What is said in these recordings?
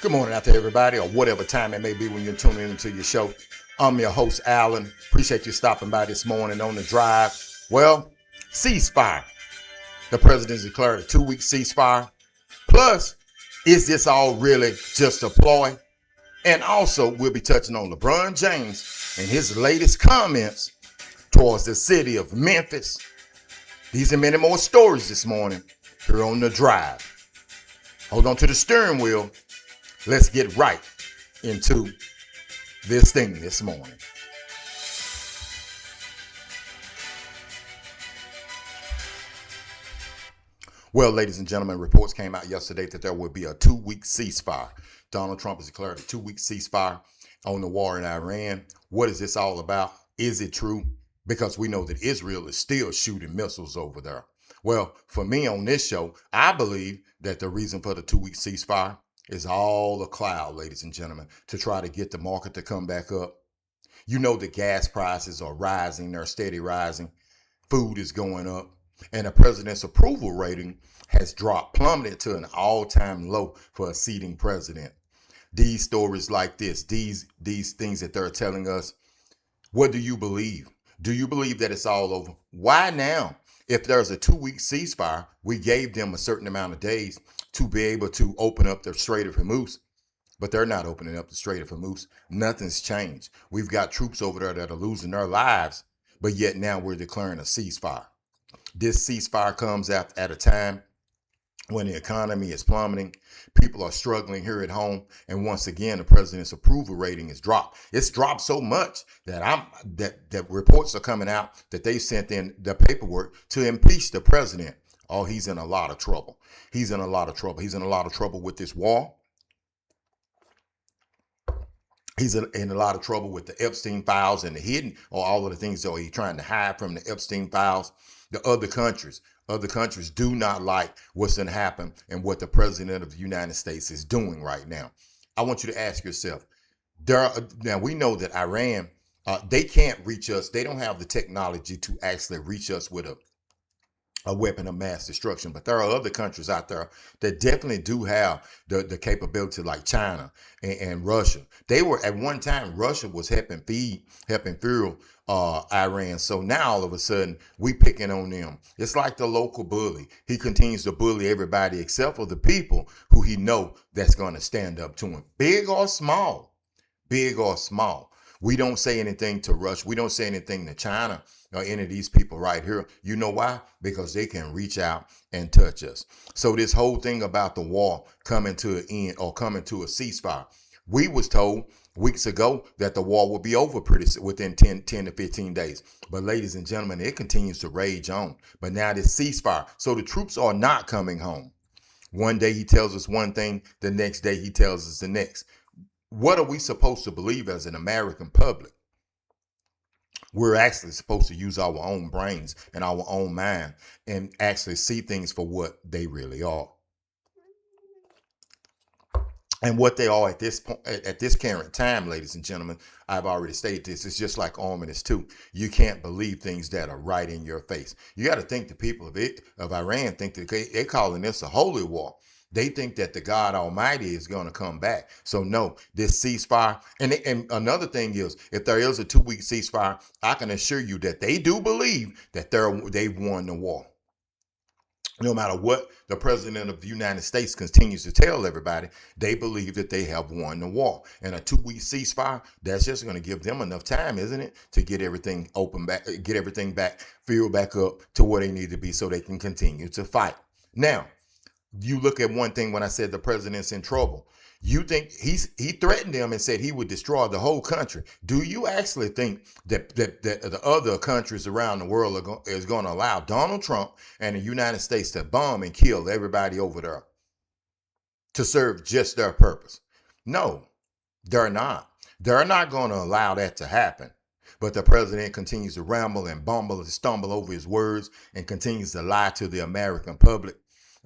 Good morning out there, everybody, or whatever time it may be when you're tuning into your show. I'm your host, Alan. Appreciate you stopping by this morning on the drive. Well, ceasefire. The president's declared a 2 week ceasefire. Plus, is this all really just a ploy? And also, we'll be touching on LeBron James and his latest comments towards the city of Memphis. These and many more stories this morning here on the drive. Hold on to the steering wheel. Let's get right into this thing this morning. Well, ladies and gentlemen, reports came out yesterday that there would be a 2 week ceasefire. Donald Trump has declared a 2 week ceasefire on the war in Iran. What is this all about? Is it true? Because we know that Israel is still shooting missiles over there. Well, for me on this show, I believe that the reason for the 2 week ceasefire is all a cloud, ladies and gentlemen, to try to get the market to come back up. You know the gas prices are rising, they're steady rising. Food is going up, and the president's approval rating has dropped, plummeted to an all-time low for a sitting president. These stories like this, these things that they're telling us, what do you believe? Do you believe that it's all over? Why now? If there's a 2 week ceasefire, we gave them a certain amount of days to be able to open up the Strait of Hormuz, but they're not opening up the Strait of Hormuz. Nothing's changed. We've got troops over there that are losing their lives, but yet now we're declaring a ceasefire. This ceasefire comes at a time when the economy is plummeting, people are struggling here at home, and once again, the president's approval rating is dropped. It's dropped so much that reports are coming out that they sent in the paperwork to impeach the president. Oh, he's in a lot of trouble. He's in a lot of trouble. He's in a lot of trouble with this war. He's in a lot of trouble with the Epstein files and the hidden, or all of the things that he's trying to hide from the Epstein files. The other countries do not like what's going to happen and what the president of the United States is doing right now. I want you to ask yourself, now we know that Iran, they can't reach us. They don't have the technology to actually reach us with a weapon of mass destruction. But there are other countries out there that definitely do have the capability, like China and Russia. They were at one time, Russia was helping fuel Iran. So now all of a sudden we picking on them. It's like the local bully. He continues to bully everybody except for the people who he know that's going to stand up to him, big or small, big or small. We don't say anything to Russia. We don't say anything to China or any of these people right here. You know why? Because they can reach out and touch us. So this whole thing about the war coming to an end or coming to a ceasefire, we was told weeks ago that the war would be over within 10 to 15 days. But ladies and gentlemen, it continues to rage on. But now this ceasefire. So the troops are not coming home. One day he tells us one thing, the next day he tells us the next. What are we supposed to believe as an American public? We're actually supposed to use our own brains and our own mind and actually see things for what they really are. And what they are at this point, at this current time, ladies and gentlemen, I've already stated this. It's just like Armistice too. You can't believe things that are right in your face. You got to think the people of Iran think that they're calling this a holy war. They think that the God Almighty is going to come back. So no, this ceasefire. And another thing is, if there is a 2 week ceasefire, I can assure you that they do believe that they've won the war. No matter what the president of the United States continues to tell everybody, they believe that they have won the war. And a 2 week ceasefire, that's just going to give them enough time, isn't it, to get everything open back, get everything back, filled back up to where they need to be so they can continue to fight. Now, you look at one thing when I said the president's in trouble. You think he threatened them and said he would destroy the whole country. Do you actually think that the other countries around the world is going to allow Donald Trump and the United States to bomb and kill everybody over there to serve just their purpose? No, they're not. They're not going to allow that to happen. But the president continues to ramble and bumble and stumble over his words and continues to lie to the American public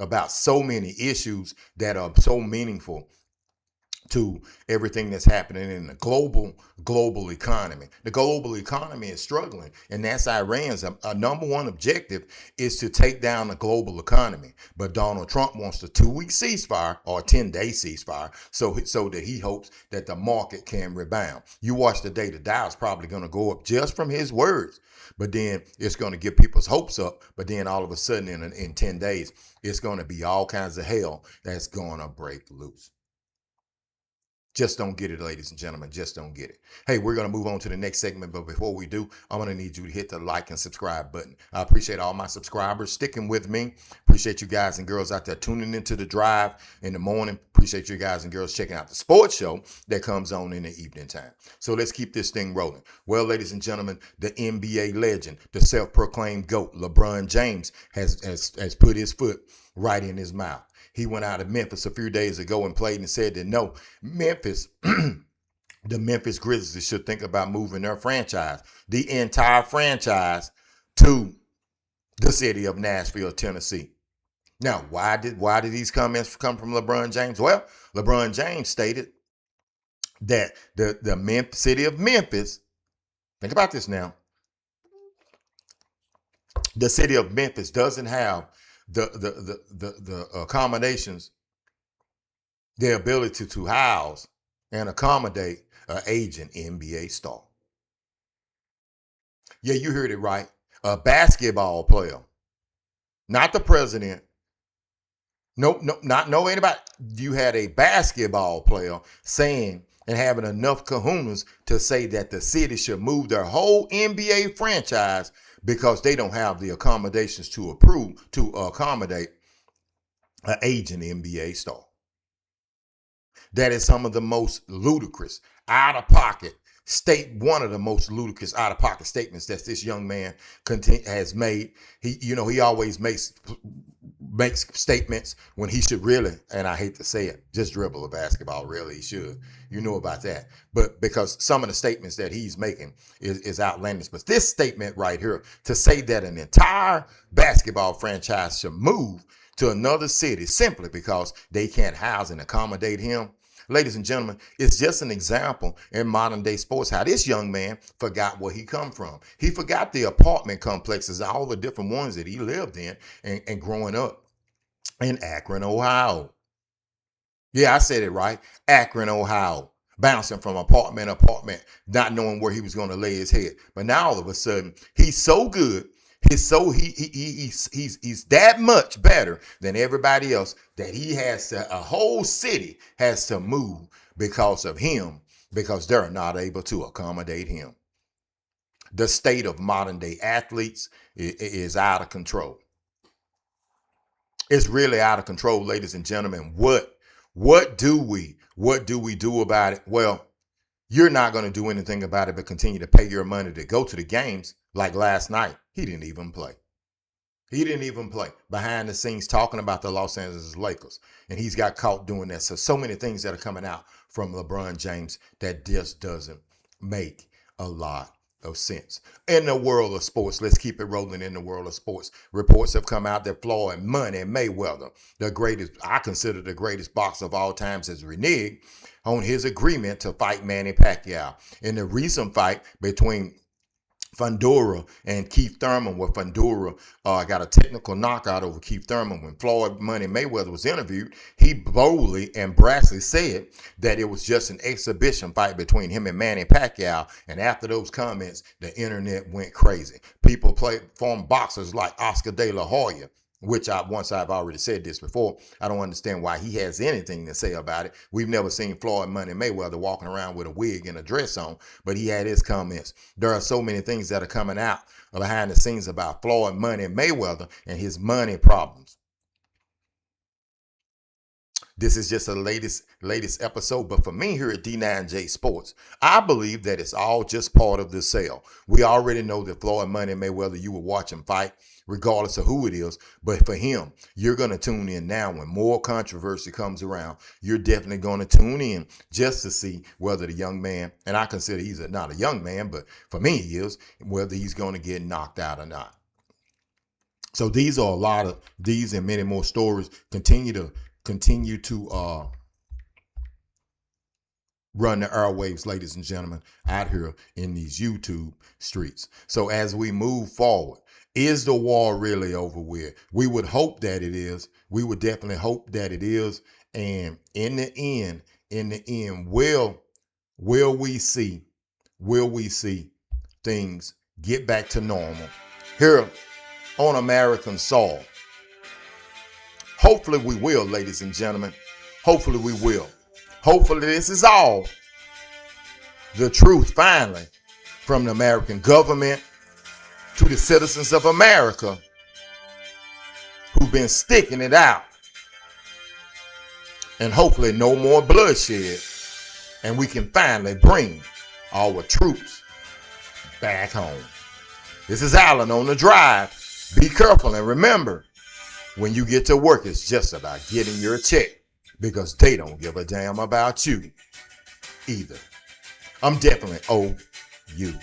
about so many issues that are so meaningful to everything that's happening in the global economy. The global economy is struggling, and that's Iran's a number one objective is to take down the global economy. But Donald Trump wants a 2-week ceasefire or a 10-day ceasefire, so that he hopes that the market can rebound. You watch the day, the Dow is probably going to go up just from his words, but then it's going to get people's hopes up. But then all of a sudden, in 10 days, it's going to be all kinds of hell that's going to break loose. Just don't get it, ladies and gentlemen. Just don't get it. Hey, we're going to move on to the next segment. But before we do, I'm going to need you to hit the like and subscribe button. I appreciate all my subscribers sticking with me. Appreciate you guys and girls out there tuning into the drive in the morning. Appreciate you guys and girls checking out the sports show that comes on in the evening time. So let's keep this thing rolling. Well, ladies and gentlemen, the NBA legend, the self-proclaimed GOAT, Lebron James, has put his foot right in his mouth. He went out of Memphis a few days ago and played and said that no, Memphis, the Memphis Grizzlies should think about moving their franchise, the entire franchise, to the city of Nashville, Tennessee. Now, why did these comments come from LeBron James? Well, LeBron James stated that the city of Memphis, think about this now, the city of Memphis doesn't have the accommodations, the ability to house and accommodate an aging NBA star. Yeah, you heard it right. A basketball player, not the president. Nope, not no anybody. You had a basketball player saying and having enough kahunas to say that the city should move their whole NBA franchise because they don't have the accommodations to accommodate an aging NBA star. That is some of the most ludicrous, out of pocket one of the most ludicrous out of pocket statements that this young man has made. He always makes statements when he should really, and I hate to say it, just dribble a basketball. Really, he should. You know about that. But because some of the statements that he's making is outlandish. But this statement right here, to say that an entire basketball franchise should move to another city simply because they can't house and accommodate him, ladies and gentlemen, it's just an example in modern day sports how this young man forgot where he come from. He forgot the apartment complexes, all the different ones that he lived in and growing up in Akron, Ohio. Yeah, I said it right. Akron, Ohio. Bouncing from apartment to apartment, not knowing where he was going to lay his head. But now all of a sudden, he's so good. He's that much better than everybody else that a whole city has to move because of him, because they're not able to accommodate him. The state of modern day athletes is out of control. It's really out of control, ladies and gentlemen. What do we do about it? Well, you're not going to do anything about it but continue to pay your money to go to the games. Like last night, he didn't even play. He didn't even play. Behind the scenes talking about the Los Angeles Lakers. And he's got caught doing that. So many things that are coming out from LeBron James that just doesn't make a lot of sense. In the world of sports, let's keep it rolling in the world of sports. Reports have come out that Floyd Money Mayweather, I consider the greatest boxer of all times, has reneged on his agreement to fight Manny Pacquiao. In the recent fight between Fundora and Keith Thurman, where Fundora got a technical knockout over Keith Thurman. When Floyd Money Mayweather was interviewed, he boldly and brassly said that it was just an exhibition fight between him and Manny Pacquiao. And after those comments, the internet went crazy. People former boxers like Oscar De La Hoya, which I've already said this before. I don't understand why he has anything to say about it. We've never seen Floyd Money Mayweather walking around with a wig and a dress on, but he had his comments. There are so many things that are coming out behind the scenes about Floyd Money Mayweather and his money problems. This is just a latest episode, but for me here at D9J Sports, I believe that it's all just part of the sale. We already know that Floyd Money Mayweather, you will watch him fight, regardless of who it is. But for him, you're going to tune in now when more controversy comes around. You're definitely going to tune in just to see whether the young man, and I consider he's not a young man, but for me he is, whether he's going to get knocked out or not. So these are a lot of these and many more stories. Continue to run the airwaves, ladies and gentlemen, out here in these YouTube streets. So as we move forward, is the war really over with? We would hope that it is. We would definitely hope that it is. And in the end, will we see things get back to normal here on American soil? Hopefully we will, ladies and gentlemen. Hopefully we will. Hopefully this is all the truth finally from the American government to the citizens of America who've been sticking it out. And hopefully no more bloodshed. And we can finally bring our troops back home. This is Alan on the drive. Be careful and remember, when you get to work, it's just about getting your check because they don't give a damn about you either. I'm definitely OU.